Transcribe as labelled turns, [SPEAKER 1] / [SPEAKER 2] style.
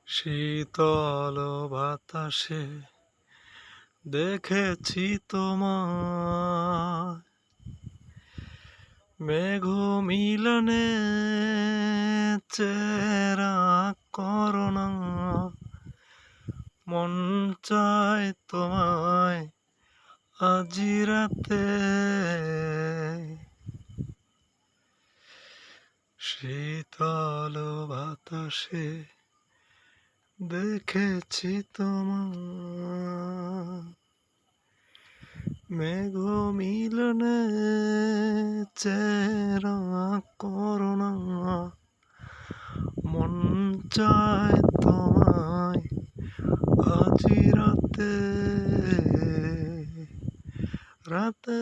[SPEAKER 1] শীতল বাতাসে দেখেছি তোমায়, মেঘ মিলনে চেরা করোনা। মন চায় তোমায় আজি রাতে, শীতল বাতাসে দেখেছি তোমায়, মেঘ মিলনে চেরা করোনা। মন চায় তোমায় আজি রাতে, রাতে।